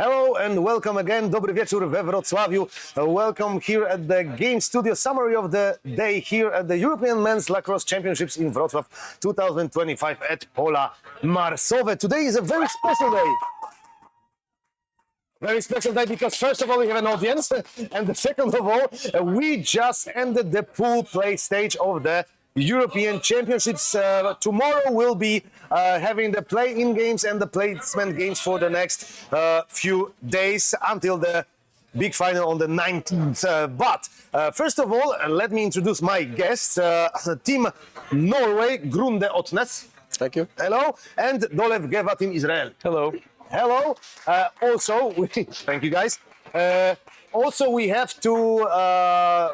Hello and welcome again. Dobry wieczór we Wrocławiu. Welcome here at the game studio. Summary of the day here at the European Men's Lacrosse Championships in Wrocław 2025 at Pola Marsowe. Today is a very special day. Very special day because first of all we have an audience and second of all we just ended the pool play stage of the European Championships. Tomorrow we'll be having the play-in games and the placement games for the next few days until the big final on the 19th. But first of all, let me introduce my guests. Team Norway, Grunde Otnes. Thank you. Hello. And Dolev Geva, Team Israel. Hello. Hello. Thank you guys. Also, we have to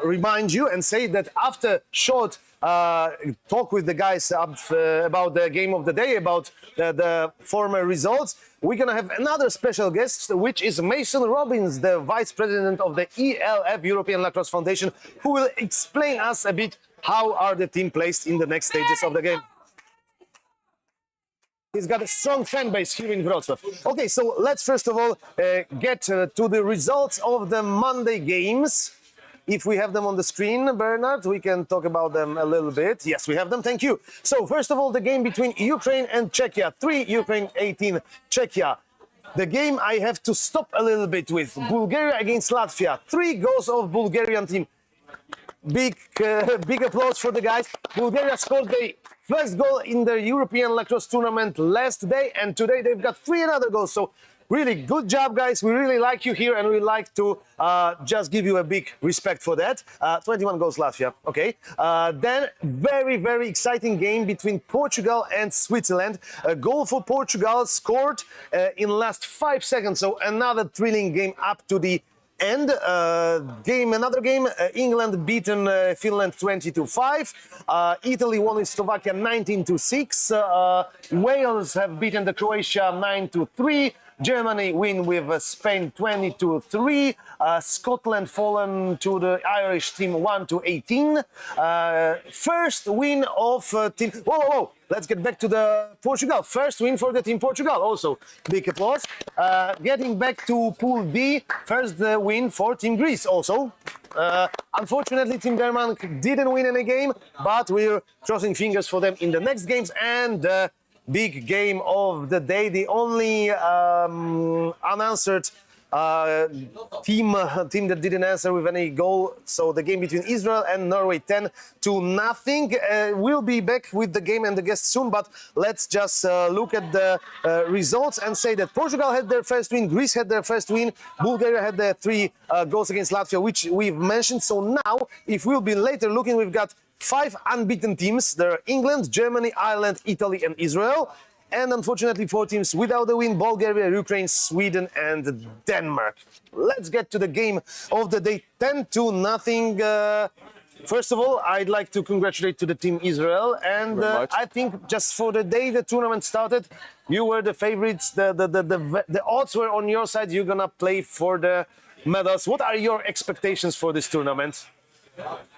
remind you and say that after short talk with the guys about the game of the day, about the former results, we're going to have another special guest, which is Mason Robbins, the Vice President of the ELF, European Lacrosse Foundation, who will explain us a bit how are the team placed in the next stages of the game. He's got a strong fan base here in Wrocław. Okay, so let's first of all get to the results of the Monday games. If we have them on the screen, Bernard, we can talk about them a little bit. Yes, we have them. Thank you. So first of all, the game between Ukraine and Czechia. 3 Ukraine, 18 Czechia. The game I have to stop a little bit with. Bulgaria against Latvia. 3 goals of Bulgarian team. Big applause for the guys. Bulgaria scored the first goal in the European Lacrosse tournament last day, and today they've got 3 other goals. So really good job, guys. We really like you here, and we like to just give you a big respect for that. 21 goals Latvia. Okay. Then very exciting game between Portugal and Switzerland. A goal for Portugal scored in last 5 seconds. So another thrilling game up to the end. Another game, England beaten Finland 20-5. Italy won in Slovakia 19-6. Wales have beaten the Croatia 9-3. Germany win with Spain 20-3. Scotland fallen to the Irish team 1-18. First win of team. Whoa! Let's get back to the Portugal. First win for the team Portugal. Also, big applause. Getting back to Pool D. First win for Team Greece. Also, unfortunately, Team Denmark didn't win any game, but we're crossing fingers for them in the next games. And big game of the day, the only unanswered team that didn't answer with any goal. So the game between Israel and Norway 10-0. We'll be back with the game and the guests soon, but let's just look at the results and say that Portugal had their first win, Greece had their first win, Bulgaria had their 3 goals against Latvia, which we've mentioned. So now, if we'll be later looking, we've got 5 unbeaten teams. There are England, Germany, Ireland, Italy and Israel. And unfortunately 4 teams without a win: Bulgaria, Ukraine, Sweden and Denmark. Let's get to the game of the day. 10-0. First of all, I'd like to congratulate to the team Israel. And I think just for the day the tournament started, you were the favorites. The odds were on your side. You're gonna play for the medals. What are your expectations for this tournament?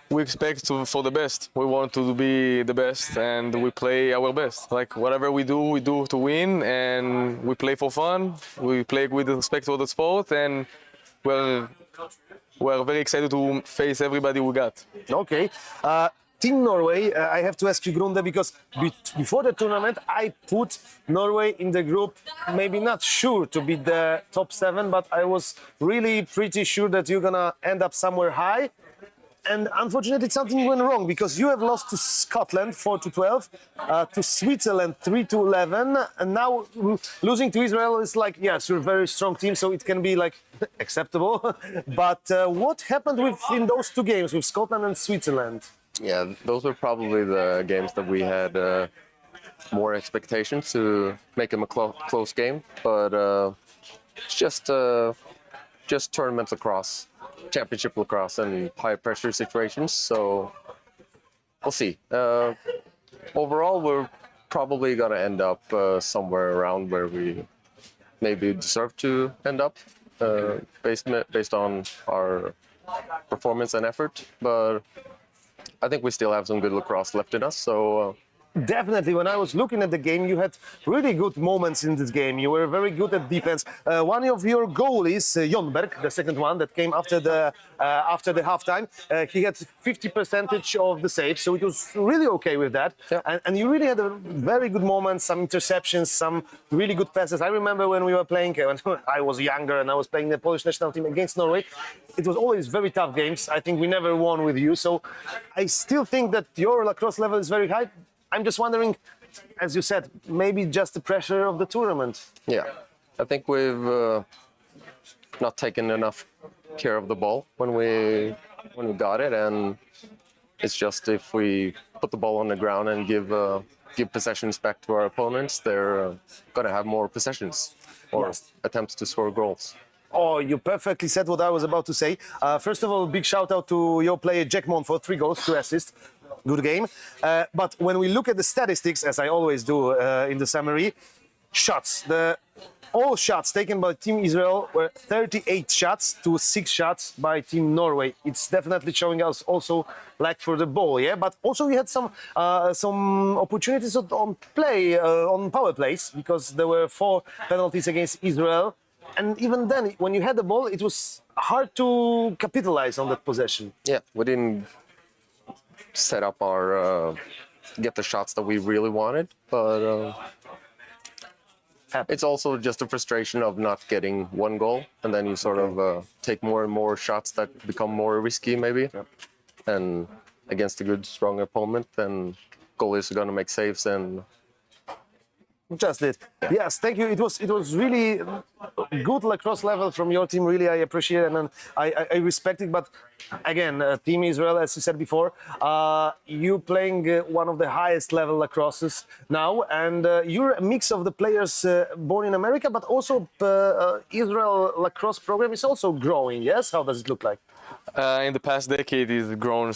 We expect for the best. We want to be the best, and we play our best. Like whatever we do to win, and we play for fun. We play with respect for the sport, and we're very excited to face everybody we got. Okay. Team Norway, I have to ask you, Grunde, because before the tournament, I put Norway in the group, maybe not sure to be the top 7, but I was really pretty sure that you're gonna end up somewhere high. And unfortunately, something went wrong because you have lost to Scotland 4-12, to Switzerland 3-11, and now losing to Israel is like, yes, you're a very strong team, so it can be like acceptable. But what happened in those 2 games with Scotland and Switzerland? Yeah, those were probably the games that we had more expectations to make them a close game, but it's just tournament lacrosse. Championship lacrosse and high pressure situations, so we'll see. Overall, we're probably gonna end up somewhere around where we maybe deserve to end up, based on our performance and effort. But I think we still have some good lacrosse left in us, so Definitely, when I was looking at the game, you had really good moments in this game. You were very good at defense. One of your goalies, Jonberg, the second one that came after the halftime, he had 50% of the saves, so it was really okay with that. Yeah. And you really had a very good moments, some interceptions, some really good passes. I remember when we were playing, when I was younger and I was playing the Polish national team against Norway, it was always very tough games. I think we never won with you, so I still think that your lacrosse level is very high. I'm just wondering, as you said, maybe just the pressure of the tournament. Yeah, I think we've not taken enough care of the ball when we got it, and it's just if we put the ball on the ground and give possessions back to our opponents, they're gonna have more possessions or Yes. attempts to score goals. Oh, you perfectly said what I was about to say. First of all, big shout out to your player Jack Monfort, 3 goals, 2 assists. Good game. But when we look at the statistics, as I always do in the summary, shots. All shots taken by Team Israel were 38 shots to 6 shots by Team Norway. It's definitely showing us also lack for the ball, yeah. But also we had some opportunities on play, on power plays, because there were 4 penalties against Israel. And even then, when you had the ball, it was hard to capitalize on that possession. Yeah, we didn't set up our get the shots that we really wanted, but it's also just a frustration of not getting one goal, and then you sort of take more and more shots that become more risky, maybe. And against a good, strong opponent, then goalies are going to make saves and. Just it. Yes, thank you. It was really good lacrosse level from your team. Really, I appreciate it and I respect it. But again, Team Israel, as you said before, you playing one of the highest level lacrosses now, and you're a mix of the players born in America, but also Israel lacrosse program is also growing. Yes, how does it look like? In the past decade, it's grown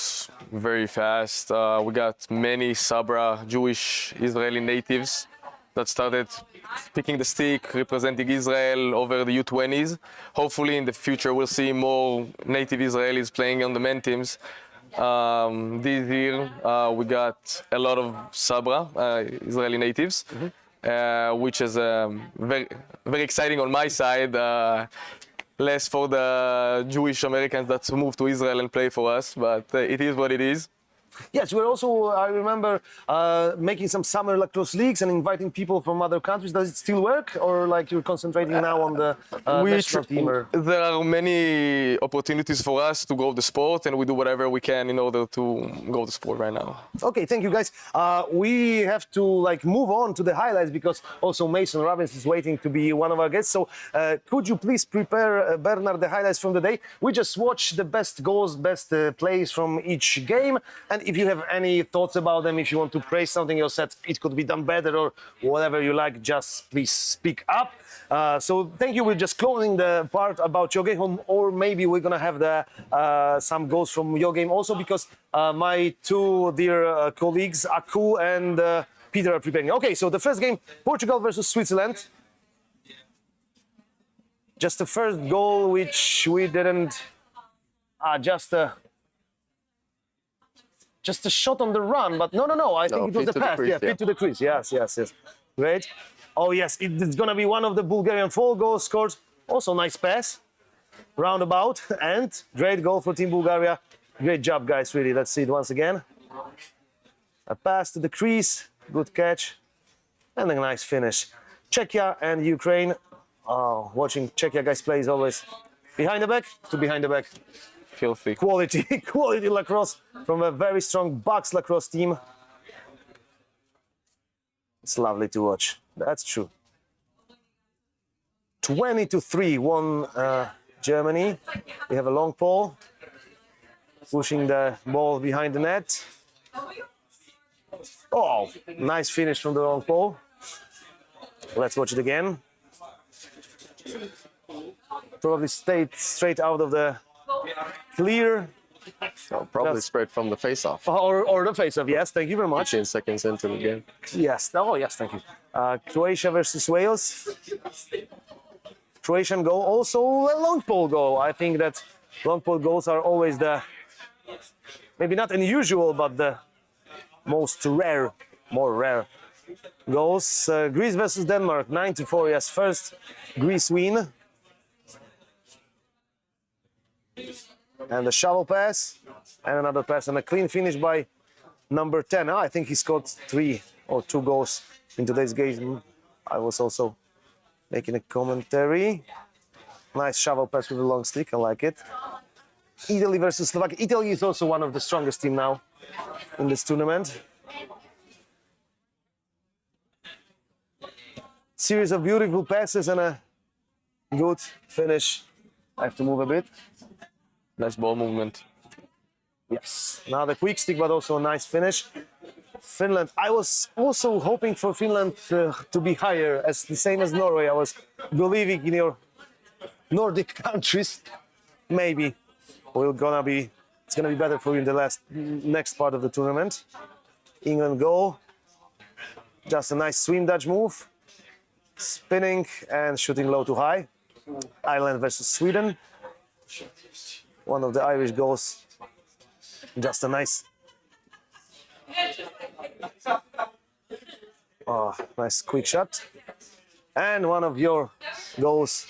very fast. We got many Sabra Jewish Israeli natives that started picking the stick, representing Israel over the U20s. Hopefully in the future we'll see more native Israelis playing on the men teams. This year we got a lot of Sabra, Israeli natives, which is very, very exciting on my side. Less for the Jewish Americans that move to Israel and play for us, but it is what it is. Yes, we're also, I remember, making some summer lacrosse leagues and inviting people from other countries. Does it still work, or like you're concentrating now on the national team? Or? There are many opportunities for us to grow the sport, and we do whatever we can in order to grow the sport right now. Okay, thank you guys. We have to move on to the highlights because also Mason Robbins is waiting to be one of our guests. So could you please prepare, Bernard, the highlights from the day? We just watched the best goals, best plays from each game, and if you have any thoughts about them, if you want to praise something you said it could be done better or whatever you like, just please speak up. So thank you. We're just closing the part about your game, or maybe we're gonna have some goals from your game also, because my 2 dear colleagues, Aku and Peter, are preparing. Okay, so the first game, Portugal versus Switzerland. Just the first goal, which we didn't. Just a shot on the run, but no. I think it was the pass. Feet to the crease. Yes. Great. Oh yes, it's gonna be one of the Bulgarian 4 goals scored. Also nice pass, roundabout, and great goal for Team Bulgaria. Great job, guys. Really. Let's see it once again. A pass to the crease, good catch, and a nice finish. Czechia and Ukraine. Oh, watching Czechia guys play is always behind the back to behind the back. Filthy. Quality lacrosse from a very strong Bucks lacrosse team. It's lovely to watch. That's true. 20-3 won Germany. We have a long pole, pushing the ball behind the net. Oh, nice finish from the long pole. Let's watch it again. Probably stayed straight out of the clear. So probably straight from the face-off. Or the face-off, yes, thank you very much. 15 seconds into the game. Yes, oh yes, thank you. Croatia versus Wales. Croatian goal, also a long pole goal. I think that long pole goals are always maybe not unusual, but the most rare more rare goals. Greece versus Denmark, 9-4. Yes, first Greece win. And a shovel pass, and another pass, and a clean finish by number 10. I think he scored 3 or 2 goals in today's game. I was also making a commentary. Nice shovel pass with a long stick, I like it. Italy versus Slovakia. Italy is also one of the strongest team now in this tournament. Series of beautiful passes and a good finish. I have to move a bit. Nice ball movement. Yes, now the quick stick, but also a nice finish. Finland, I was also hoping for Finland to be higher, as the same as Norway. I was believing in your Nordic countries. Maybe it's gonna be better for you in the next part of the tournament. England goal. Just a nice swim dodge move. Spinning and shooting low to high. Ireland versus Sweden. One of the Irish goals. Just a nice. Oh, nice quick shot. And one of your goals.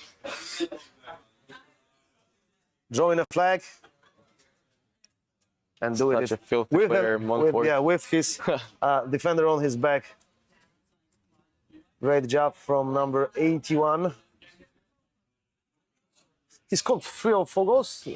Drawing a flag. And doing Such it a filthy with, player, with his defender on his back. Great job from number 81. He scored 3 or 4 goals,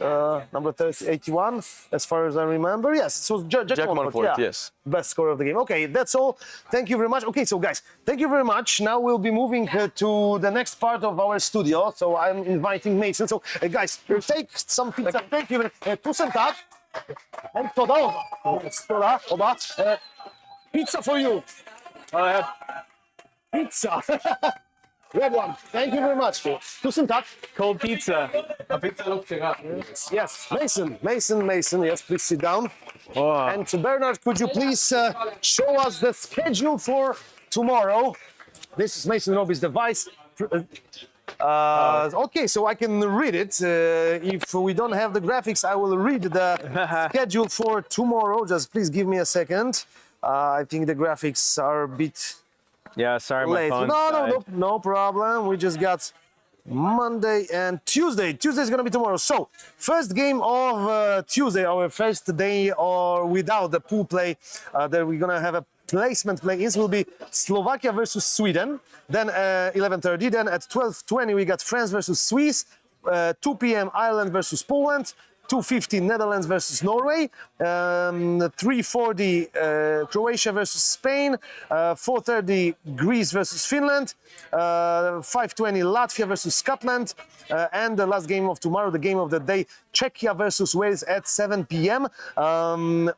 number 81, as far as I remember. Yes, so Jack Monfort, yeah. Yes. Best scorer of the game. Okay, that's all. Thank you very much. Okay, so guys, thank you very much. Now we'll be moving to the next part of our studio. So I'm inviting Mason. So guys, take some pizza. Thank you. Tusen tak. And toda, oba. Pizza for you. Pizza. Red one. Thank you very much. Tusen tak. Cold pizza. A pizza looks Yes, Mason. Yes, please sit down. Oh. And Bernard, could you please show us the schedule for tomorrow? This is Mason Roby's device. Okay, so I can read it. If we don't have the graphics, I will read the schedule for tomorrow. Just please give me a second. I think the graphics are a bit Yeah, sorry, my late. phone. No problem. We just got Monday and Tuesday. Tuesday is going to be tomorrow. So, first game of Tuesday, our first day or without the pool play, that we're going to have a placement play-ins will be Slovakia versus Sweden. Then 11:30. Then at 12:20 we got France versus Swiss. 2 p.m. Ireland versus Poland. 2:50 Netherlands versus Norway, 3:40 Croatia versus Spain, 4:30 Greece versus Finland, 5:20 Latvia versus Scotland, and the last game of tomorrow, the game of the day, Czechia versus Wales at 7 p.m.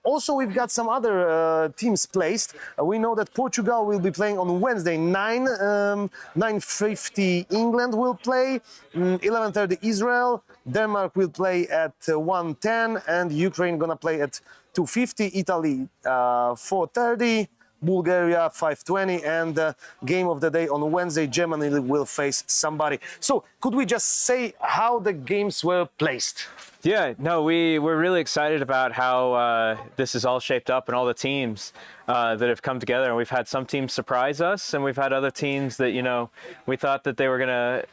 Also, we've got some other teams placed. We know that Portugal will be playing on Wednesday, 9:50 England will play, 11:30 Israel, Denmark will play at 1:10, and Ukraine gonna play at 2:50. Italy 4:30. Bulgaria 5:20, and game of the day on Wednesday, Germany will face somebody. So could we just say how the games were placed? Yeah, no, we're really excited about how this is all shaped up and all the teams that have come together. And we've had some teams surprise us, and we've had other teams that, we thought that they were going to,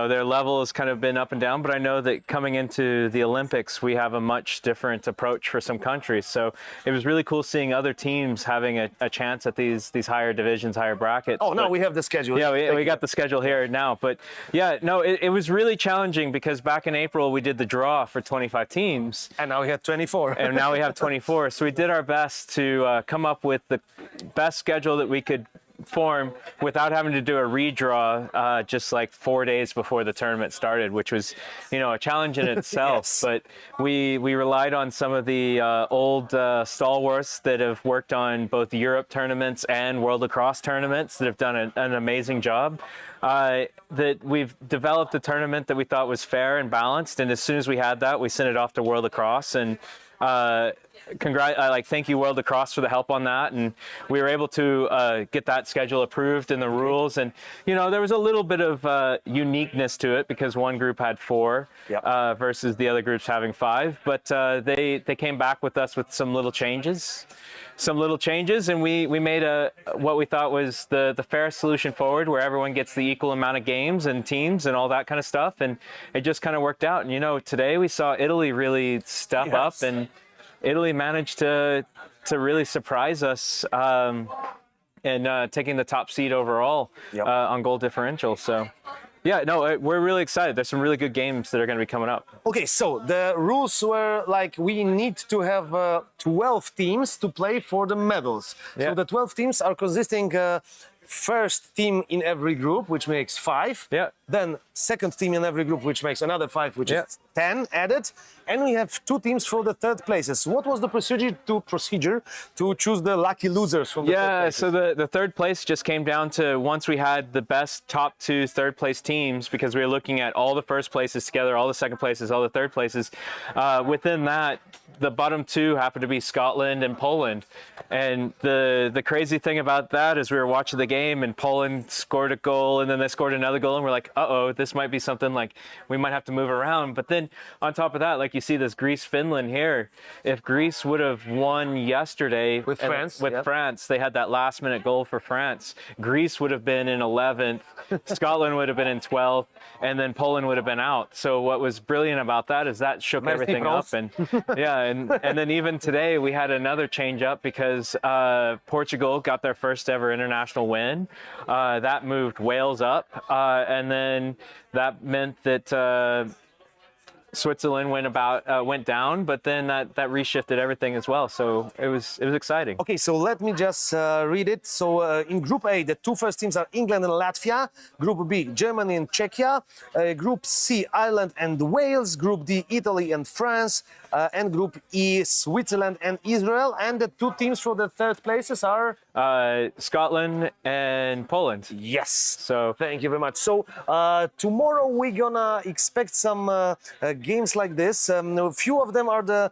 their level has kind of been up and down. But I know that coming into the Olympics, we have a much different approach for some countries. So it was really cool seeing other teams having a chance at these higher divisions, higher brackets. Oh, no, we have the schedule. Yeah, we got the schedule here now. But yeah, no, it was really challenging because back in April, we did the draw for 25 teams. And now we have 24. And now we have 24. So we did our best to come up with the best schedule that we could form without having to do a redraw just like 4 days before the tournament started, which was, a challenge in itself. Yes. But we relied on some of the old stalwarts that have worked on both Europe tournaments and World Lacrosse tournaments that have done an amazing job. That we've developed a tournament that we thought was fair and balanced. And as soon as we had that, we sent it off to World Lacrosse. And thank you World Lacrosse for the help on that, and we were able to get that schedule approved in the rules. And there was a little bit of uniqueness to it because one group had 4 versus the other groups having 5. But they came back with us with some little changes, and we made what we thought was the fairest solution forward, where everyone gets the equal amount of games and teams and all that kind of stuff, and it just kind of worked out. And today we saw Italy really step up, and Italy managed to really surprise us and taking the top seed overall on goal differential. So yeah, no, we're really excited. There's some really good games that are going to be coming up. Okay, so the rules were like we need to have 12 teams to play for the medals. So the 12 teams are consisting first team in every group, which makes 5. Yeah. Then second team in every group, which makes another 5, which is 10 added. And we have 2 teams for the third places. What was the procedure to choose the lucky losers from the third places? So the third place just came down to once we had the best top 2 third place teams, because we were looking at all the first places together, all the second places, all the third places. Within that, the bottom 2 happened to be Scotland and Poland. And the crazy thing about that is we were watching the game and Poland scored a goal and then they scored another goal and we're like, uh-oh, this might be something like we might have to move around. But then on top of that, like you see this Greece-Finland here, if Greece would have won yesterday with France, they had that last minute goal for France. Greece would have been in 11th, Scotland would have been in 12th, and then Poland would have been out. So what was brilliant about that is that shook everything up. And and then even today we had another change up because Portugal got their first ever international win. That moved Wales up, and then that meant that Switzerland went down, but then that reshifted everything as well. So it was exciting. Okay, so let me just read it. So in Group A, the 2 first teams are England and Latvia. Group B, Germany and Czechia. Group C, Ireland and Wales. Group D, Italy and France. And Group E, Switzerland and Israel. And the 2 teams for the third places are Scotland and Poland. Yes. So thank you very much. So tomorrow we're gonna expect some games like this. A few of them are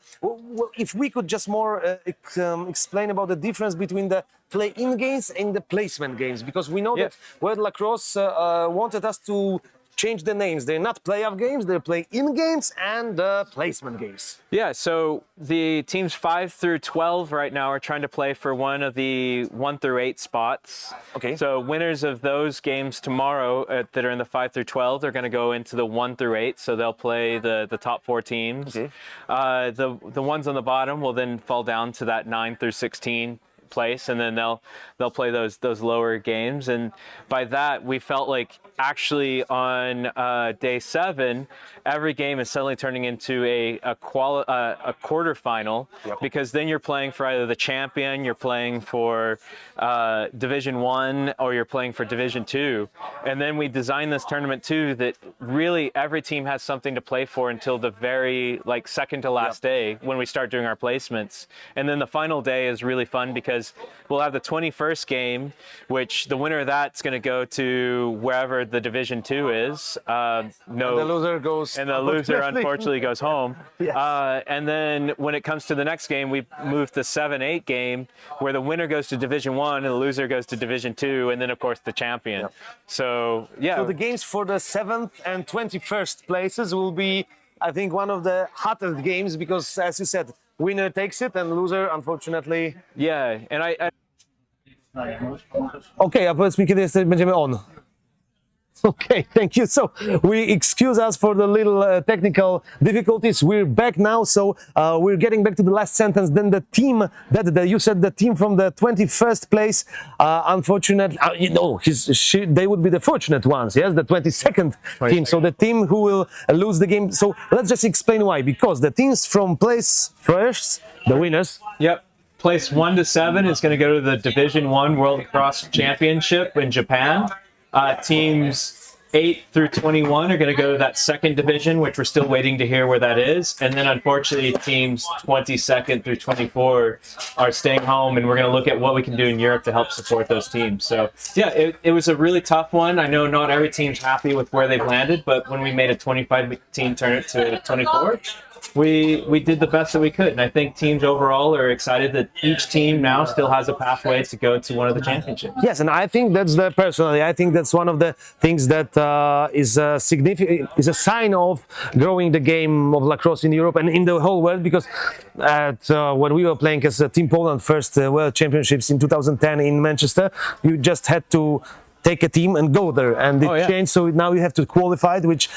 if we could just more explain about the difference between the play-in games and the placement games, because we know that World Lacrosse wanted us to change the names. They're not playoff games, they're play-in games and placement games. Yeah, so the teams 5 through 12 right now are trying to play for one of the 1 through 8 spots. Okay. So winners of those games tomorrow that are in the 5 through 12, they're going to go into the 1 through 8. So they'll play the top 4 teams. Okay. The ones on the bottom will then fall down to that 9 through 16 place, and then they'll play those lower games. And by that, we felt like actually on day 7, every game is suddenly turning into a quarterfinal, because then you're playing for either the champion, you're playing for Division 1, or you're playing for Division 2. And then we designed this tournament too that really every team has something to play for until the very second to last day when we start doing our placements. And then the final day is really fun because we'll have the 21st game, which the winner of that's going to go to wherever the Division 2 is. And the loser goes. And the loser unfortunately goes home. Yes. And then when it comes to the next game, we move the 7-8 game, where the winner goes to Division 1 and the loser goes to Division 2, and then of course the champion. So So the games for the 7th and 21st places will be, I think, one of the hottest games, because as you said, winner takes it and loser, unfortunately. Yeah, and I Okay, a powiedz mi, kiedy będziemy on. Okay, thank you. So we excuse us for the little technical difficulties. We're back now, so we're getting back to the last sentence. Then the team you said, the team from the 21st place, unfortunately, they would be the fortunate ones. Yes, the 22nd team. So the team who will lose the game. So let's just explain why. Because the teams from place first, the winners. Yep. Place 1 to 7 is going to go to the Division 1 World Lacrosse Championship in Japan. Teams 8 through 21 are going to go to that second division, which we're still waiting to hear where that is. And then unfortunately, teams 22nd through 24 are staying home, and we're going to look at what we can do in Europe to help support those teams. So yeah, it was a really tough one. I know not every team's happy with where they've landed, but when we made a 25-team tournament to 24, we did the best that we could, and I think teams overall are excited that each team now still has a pathway to go to one of the championships. Yes, and I think that's personally, I think that's one of the things that is a significant, is a sign of growing the game of lacrosse in Europe and in the whole world. Because when we were playing as Team Poland first World Championships in 2010 in Manchester, you just had to take a team and go there, and it changed. So now you have to qualify, which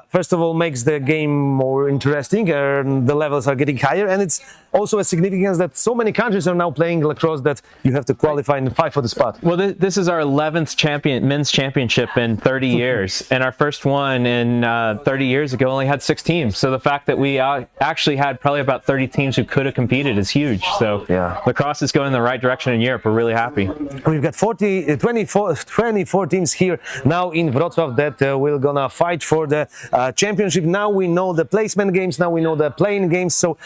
first of all makes the game more interesting, and the levels are getting higher, and it's also a significance that so many countries are now playing lacrosse that you have to qualify and fight for the spot. Well, this is our 11th men's championship in 30 years, and our first one in 30 years ago only had 6 teams. So the fact that we actually had probably about 30 teams who could have competed is huge. So lacrosse is going in the right direction in Europe. We're really happy. We've got 24 teams here now in Wrocław that we're gonna fight for the championship. Now we know the placement games, now we know the playing games. So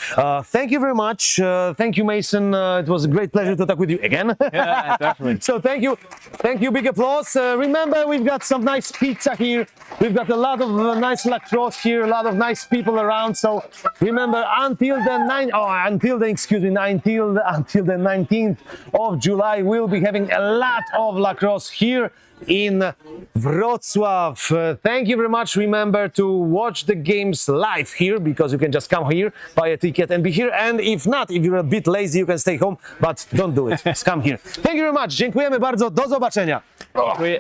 thank you very much. Thank you, Mason. It was a great pleasure to talk with you again. Yeah, definitely. So thank you, big applause. Remember, we've got some nice pizza here. We've got a lot of nice lacrosse here, a lot of nice people around. So remember, until the 19th of July, we'll be having a lot of lacrosse here in Wrocław. Thank you very much. Remember to watch the games live here, because you can just come here, buy a ticket and be here. And if not, if you're a bit lazy, you can stay home, but don't do it. Just come here. Thank you very much. Dziękujemy bardzo. Do zobaczenia. We